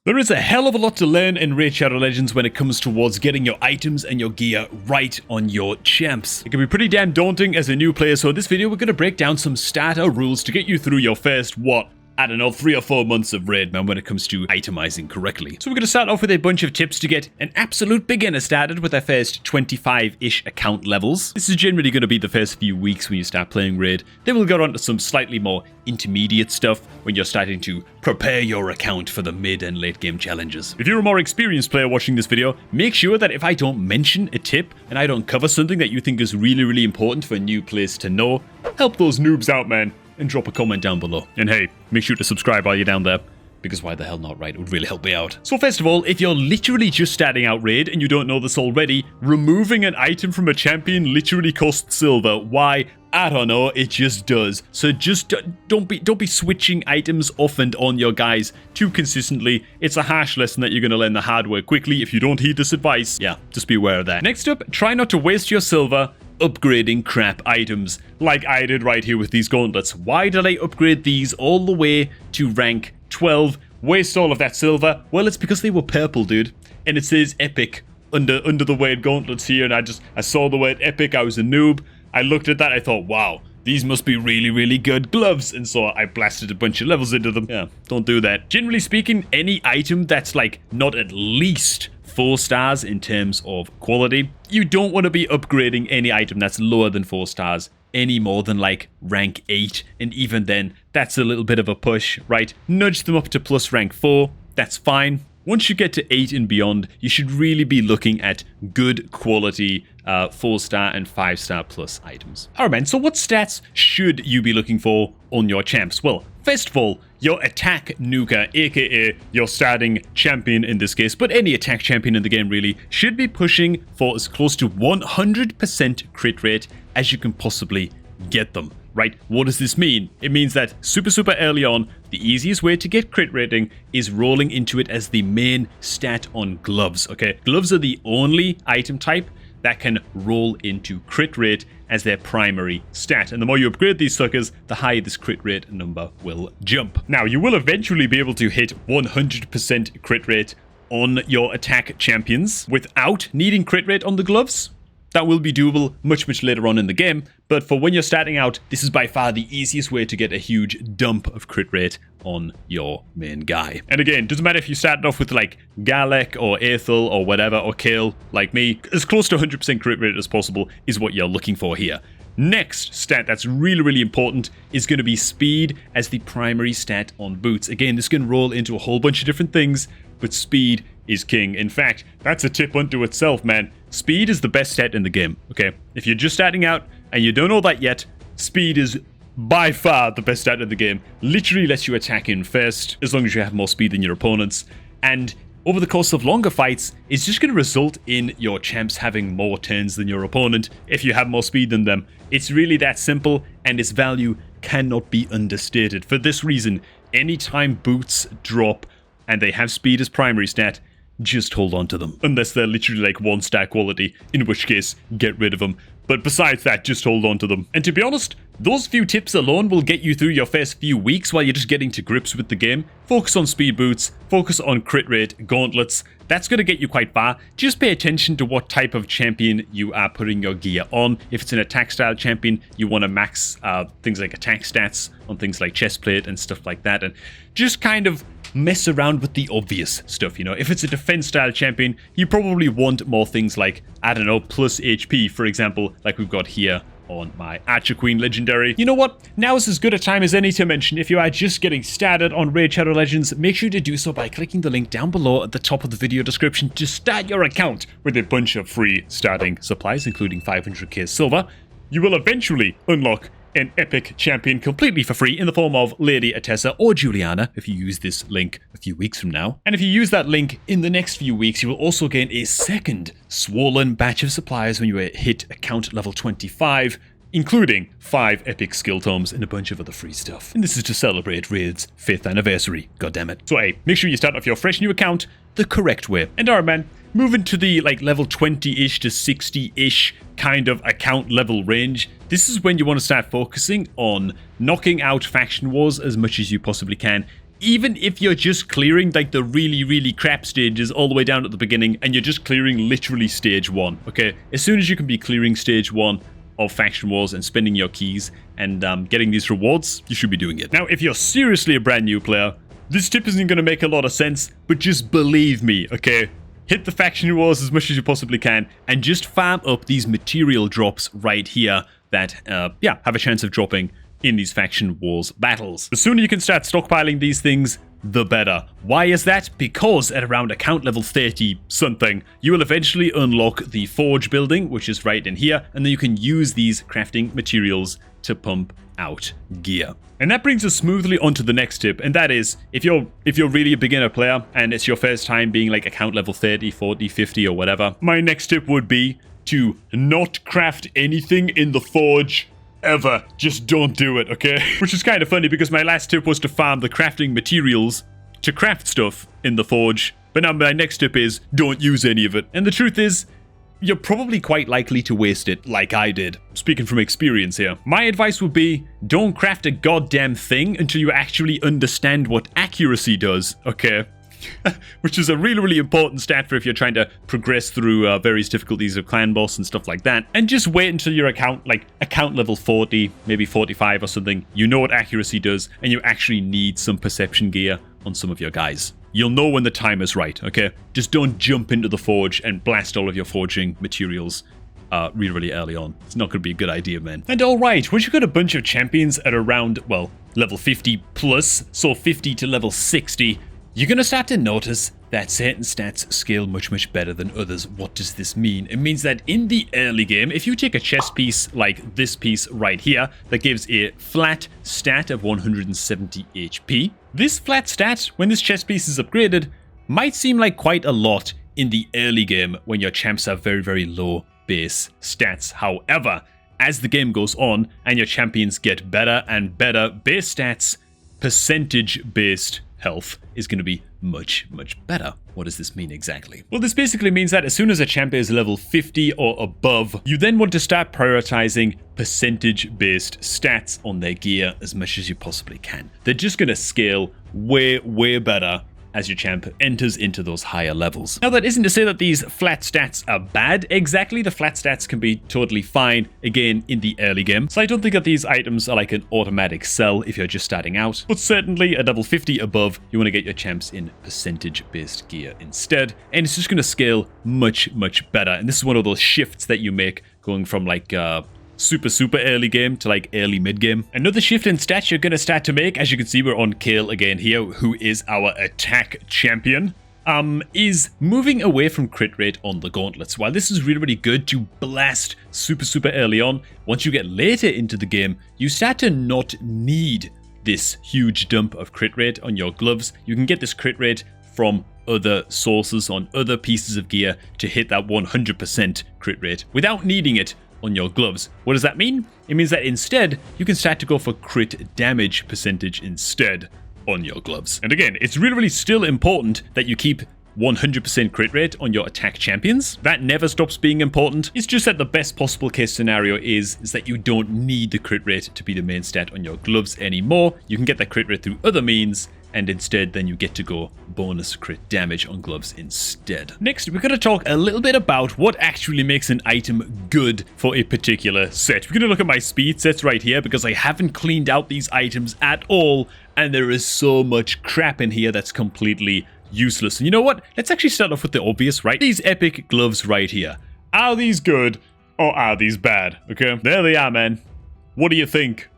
There is a hell of a lot to learn in Raid Shadow Legends when it comes towards getting your items and your gear right on your champs. It can be pretty damn daunting as a new player, so in this video we're going to break down some starter rules to get you through your first, I don't know, 3 or 4 months of raid, man, when it comes to itemizing correctly. So we're going to start off with a bunch of tips to get an absolute beginner started with their first 25-ish account levels. This is generally going to be the first few weeks when you start playing raid. Then we'll go on to some slightly more intermediate stuff when you're starting to prepare your account for the mid and late game challenges. If you're a more experienced player watching this video, make sure that if I don't mention a tip and I don't cover something that you think is really important for new players to know, help those noobs out, man. And drop a comment down below. And hey, make sure to subscribe while you're down there, because why the hell not, right? It would really help me out. So first of all, if you're literally just starting out raid and you don't know this already, removing an item from a champion literally costs silver. Why? I don't know, it just does. So just don't be switching items off and on your guys too consistently. It's a harsh lesson that you're going to learn the hard way quickly if you don't heed this advice. Yeah, just be aware of that. Next up, try not to waste your silver upgrading crap items, like I did right here with these gauntlets. Why did I upgrade these all the way to rank 12? Waste all of that silver? Well, it's because they were purple, dude. And it says epic under the word gauntlets here, and I saw the word epic. I was a noob. I looked at that, I thought, wow, these must be really good gloves, and so I blasted a bunch of levels into them. Yeah, don't do that. Generally speaking, any item that's like not at least 4 stars in terms of quality, you don't want to be upgrading any item that's lower than 4 stars any more than like rank 8, and even then that's a little bit of a push, right? Nudge them up to plus rank 4, that's fine. Once you get to 8 and beyond, you should really be looking at good quality 4-star and 5-star plus items. Alright, man, so what stats should you be looking for on your champs? Well, first of all, your attack nuker, aka your starting champion in this case, but any attack champion in the game really, should be pushing for as close to 100% crit rate as you can possibly get them. Right? What does this mean? It means that super early on, the easiest way to get crit rating is rolling into it as the main stat on gloves, okay? Gloves are the only item type that can roll into crit rate as their primary stat. And the more you upgrade these suckers, the higher this crit rate number will jump. Now, you will eventually be able to hit 100% crit rate on your attack champions without needing crit rate on the gloves. That will be doable much later on in the game, but for when you're starting out, this is by far the easiest way to get a huge dump of crit rate on your main guy. And again, doesn't matter if you started off with like Garlek or Aethel or whatever, or Kayle like me, as close to 100% crit rate as possible is what you're looking for here. Next stat that's really important is going to be speed as the primary stat on boots. Again, this can roll into a whole bunch of different things, but speed is king. In fact, that's a tip unto itself, man. Speed is the best stat in the game, okay? If you're just starting out and you don't know that yet, speed is by far the best stat in the game. Literally lets you attack in first, as long as you have more speed than your opponents. And over the course of longer fights, it's just going to result in your champs having more turns than your opponent if you have more speed than them. It's really that simple, and its value cannot be understated. For this reason, anytime boots drop and they have speed as primary stat, just hold on to them. Unless they're literally like 1-star quality, in which case, get rid of them. But besides that, just hold on to them. And to be honest, those few tips alone will get you through your first few weeks while you're just getting to grips with the game. Focus on speed boots, focus on crit rate, gauntlets. That's going to get you quite far. Just pay attention to what type of champion you are putting your gear on. If it's an attack style champion, you want to max things like attack stats on things like chestplate and stuff like that. And just kind of mess around with the obvious stuff, you know. If it's a defense style champion, you probably want more things like, I don't know, plus HP, for example, like we've got here on my Archer Queen Legendary. You know what? Now is as good a time as any to mention, if you are just getting started on Raid Shadow Legends, make sure to do so by clicking the link down below at the top of the video description to start your account with a bunch of free starting supplies, including 500k silver. You will eventually unlock an epic champion completely for free in the form of Lady Atessa or Juliana if you use this link a few weeks from now. And if you use that link in the next few weeks, you will also gain a second swollen batch of supplies when you hit account level 25, including 5 epic skill tomes and a bunch of other free stuff. And this is to celebrate Raid's 5th anniversary, goddammit. So hey, make sure you start off your fresh new account the correct way. And alright, man, moving to the like level 20-ish to 60-ish kind of account level range, this is when you want to start focusing on knocking out faction wars as much as you possibly can even if you're just clearing like the really, really crap stages all the way down at the beginning and you're just clearing literally stage 1, okay? As soon as you can be clearing stage 1 of Faction Wars and spending your keys and getting these rewards, you should be doing it. Now, if you're seriously a brand new player, this tip isn't going to make a lot of sense, but just believe me, okay? Hit the Faction Wars as much as you possibly can and just farm up these material drops right here that, have a chance of dropping in these Faction Wars battles. The sooner you can start stockpiling these things, the better. Why is that? Because at around account level 30 something, you will eventually unlock the Forge building, which is right in here, and then you can use these crafting materials to pump out gear. And that brings us smoothly onto the next tip, and that is, if you're really a beginner player and it's your first time being like account level 30, 40, 50 or whatever, my next tip would be to not craft anything in the Forge ever. Just don't do it, okay? Which is kind of funny because my last tip was to farm the crafting materials to craft stuff in the Forge, but now my next tip is don't use any of it. And the truth is, you're probably quite likely to waste it like I did. Speaking from experience here. My advice would be don't craft a goddamn thing until you actually understand what accuracy does, okay? Which is a really, really important stat for if you're trying to progress through various difficulties of clan boss and stuff like that. And just wait until your account level 40, maybe 45 or something. You know what accuracy does, and you actually need some perception gear on some of your guys. You'll know when the time is right, okay? Just don't jump into the Forge and blast all of your forging materials really, really early on. It's not going to be a good idea, man. And alright, once you've got a bunch of champions at around, well, level 50 plus, so 50 to level 60, you're going to start to notice that certain stats scale much, much better than others. What does this mean? It means that in the early game, if you take a chest piece like this piece right here, that gives a flat stat of 170 HP. This flat stat, when this chest piece is upgraded, might seem like quite a lot in the early game when your champs have very, very low base stats. However, as the game goes on and your champions get better and better base stats, percentage-based health is going to be much, much better. What does this mean exactly? Well, this basically means that as soon as a champ is level 50 or above, you then want to start prioritizing percentage-based stats on their gear as much as you possibly can. They're just going to scale way, way better as your champ enters into those higher levels. Now, that isn't to say that these flat stats are bad exactly. The flat stats can be totally fine, again, in the early game. So I don't think that these items are like an automatic sell if you're just starting out. But certainly at level 50 above, you want to get your champs in percentage-based gear instead. And it's just going to scale much, much better. And this is one of those shifts that you make going from like super early game to like early mid game. Another shift in stats you're going to start to make, as you can see, we're on Kayle again here, who is our attack champion, is moving away from crit rate on the gauntlets. While this is really, really good to blast super early on, once you get later into the game, you start to not need this huge dump of crit rate on your gloves. You can get this crit rate from other sources on other pieces of gear to hit that 100% crit rate without needing it on your gloves. What does that mean? It means that instead, you can start to go for crit damage percentage instead on your gloves. And again, it's really, really still important that you keep 100% crit rate on your attack champions. That never stops being important. It's just that the best possible case scenario is that you don't need the crit rate to be the main stat on your gloves anymore. You can get that crit rate through other means, and instead then you get to go bonus crit damage on gloves instead. Next, we're going to talk a little bit about what actually makes an item good for a particular set. We're going to look at my speed sets right here because I haven't cleaned out these items at all, and there is so much crap in here that's completely useless. And you know what? Let's actually start off with the obvious, right? These epic gloves right here. Are these good or are these bad? Okay, there they are, man. What do you think?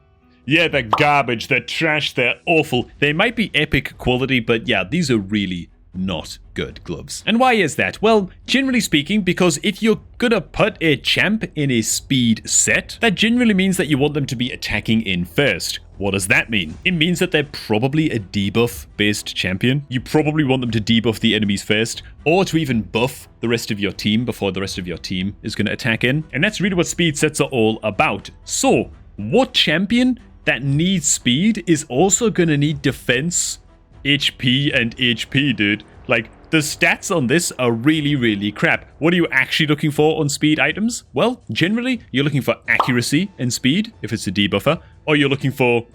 Yeah, they're garbage, they're trash, they're awful. They might be epic quality, but yeah, these are really not good gloves. And why is that? Well, generally speaking, because if you're gonna put a champ in a speed set, that generally means that you want them to be attacking in first. What does that mean? It means that they're probably a debuff-based champion. You probably want them to debuff the enemies first, or to even buff the rest of your team before the rest of your team is gonna attack in. And that's really what speed sets are all about. So, what champion that needs speed is also gonna need defense, HP, and HP, dude. Like, the stats on this are really, really crap. What are you actually looking for on speed items? Well, generally, you're looking for accuracy and speed, if it's a debuffer, or you're looking for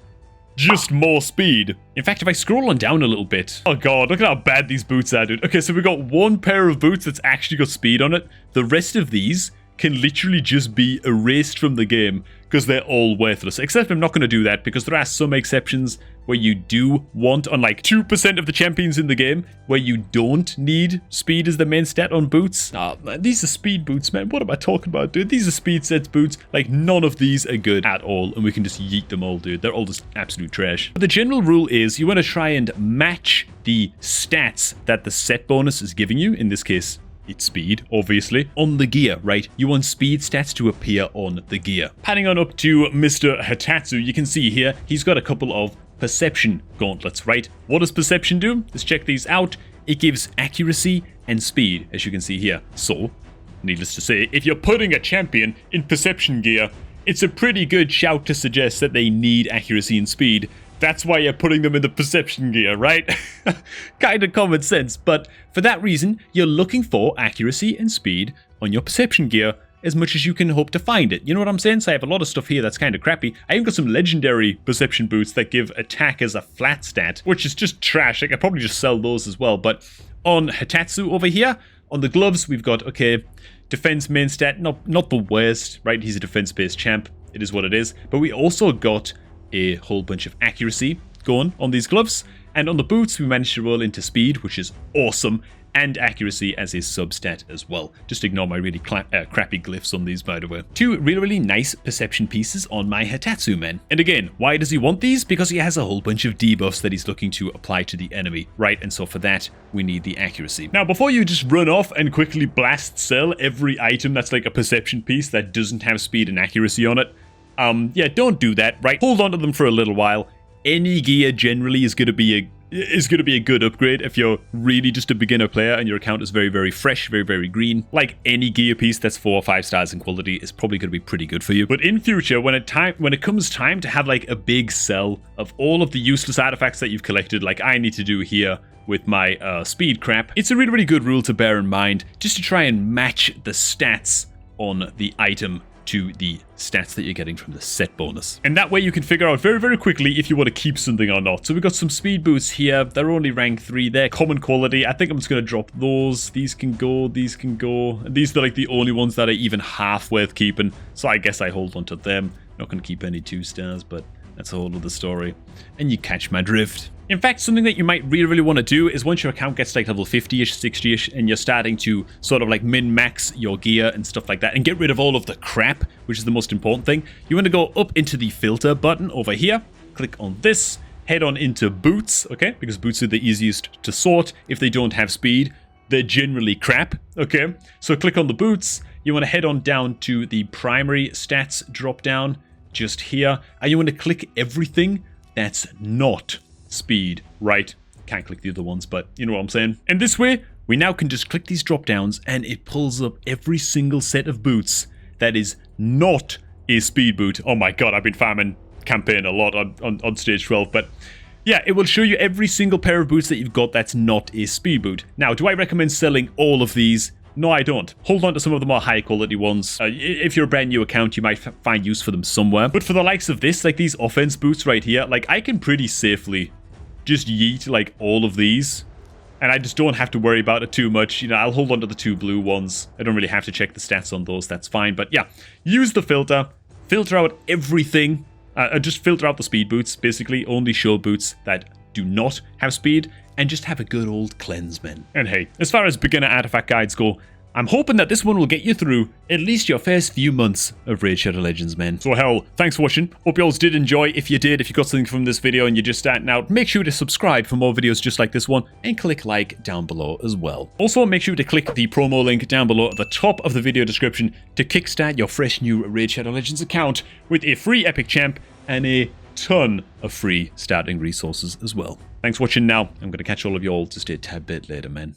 just more speed. In fact, if I scroll on down a little bit, oh god, look at how bad these boots are, dude. Okay, so we got one pair of boots that's actually got speed on it. The rest of these can literally just be erased from the game because they're all worthless. Except I'm not going to do that because there are some exceptions where you do want, on like 2% of the champions in the game, where you don't need speed as the main stat on boots. Ah, man, these are speed boots, man. What am I talking about, dude? These are speed sets boots. Like, none of these are good at all, and we can just yeet them all, dude. They're all just absolute trash. But the general rule is you want to try and match the stats that the set bonus is giving you. In this case, it's speed, obviously, on the gear, right? You want speed stats to appear on the gear. Panning on up to Mr. Hatatsu, you can see here, he's got a couple of perception gauntlets, right? What does perception do? Let's check these out. It gives accuracy and speed, as you can see here. So, needless to say, if you're putting a champion in perception gear, it's a pretty good shout to suggest that they need accuracy and speed. That's why you're putting them in the perception gear, right? Kind of common sense, but for that reason, you're looking for accuracy and speed on your perception gear as much as you can hope to find it. You know what I'm saying? So I have a lot of stuff here that's kind of crappy. I even got some legendary perception boots that give attack as a flat stat, which is just trash. I could probably just sell those as well. But on Hatatsu over here, on the gloves, we've got, okay, defense main stat, not the worst, right? He's a defense-based champ. It is what it is. But we also got a whole bunch of accuracy going on these gloves, and on the boots we managed to roll into speed, which is awesome, and accuracy as a substat as well. Just ignore my really crappy glyphs on these, by the way. Two really nice perception pieces on my Hatatsu men. And again, why does he want these? Because he has a whole bunch of debuffs that he's looking to apply to the enemy, right? And so for that, we need the accuracy. Now, before you just run off and quickly blast sell every item that's like a perception piece that doesn't have speed and accuracy on it, yeah, don't do that, right? Hold on to them for a little while. Any gear generally is going to be a good upgrade if you're really just a beginner player and your account is very fresh, very green. Like any gear piece that's 4 or 5 stars in quality is probably going to be pretty good for you. But in future, when it comes time to have like a big sell of all of the useless artifacts that you've collected, like I need to do here with my speed crap, it's a really good rule to bear in mind, just to try and match the stats on the item to the stats that you're getting from the set bonus. And that way you can figure out very quickly if you want to keep something or not. So we've got some speed boots here. They're only rank 3. They're common quality. I think I'm just going to drop those. These can go. These can go. And these are like the only ones that are even half worth keeping. So I guess I hold on to them. Not going to keep any 2 stars, but that's a whole other story. And you catch my drift. In fact, something that you might really want to do is once your account gets like level 50-ish, 60-ish, and you're starting to sort of like min-max your gear and stuff like that, and get rid of all of the crap, which is the most important thing, you want to go up into the filter button over here, click on this, head on into boots, okay, because boots are the easiest to sort. If they don't have speed, they're generally crap, okay? So click on the boots, you want to head on down to the primary stats drop down, just here, and you want to click everything that's not speed, right? Can't click the other ones, but you know what I'm saying. And this way, we now can just click these drop downs and it pulls up every single set of boots that is not a speed boot. Oh my god, I've been farming campaign a lot on stage 12, but yeah, it will show you every single pair of boots that you've got that's not a speed boot. Now, do I recommend selling all of these? No, I don't. Hold on to some of the more high quality ones. If you're a brand new account, you might find use for them somewhere. But for the likes of this, like these offense boots right here, like I can pretty safely just yeet like all of these. And I just don't have to worry about it too much. You know, I'll hold on to the 2 blue ones. I don't really have to check the stats on those. That's fine. But yeah, use the filter. Filter out everything. Just filter out the speed boots. Basically, only show boots that do not have speed. And just have a good old cleanse, man. And hey, as far as beginner artifact guides go, I'm hoping that this one will get you through at least your first few months of Raid Shadow Legends, man. So hell, thanks for watching. Hope you all did enjoy. If you did, if you got something from this video and you're just starting out, make sure to subscribe for more videos just like this one and click like down below as well. Also, make sure to click the promo link down below at the top of the video description to kickstart your fresh new Raid Shadow Legends account with a free epic champ and a ton of free starting resources as well. Thanks for watching now. I'm going to catch all of you all just a tad bit later, man.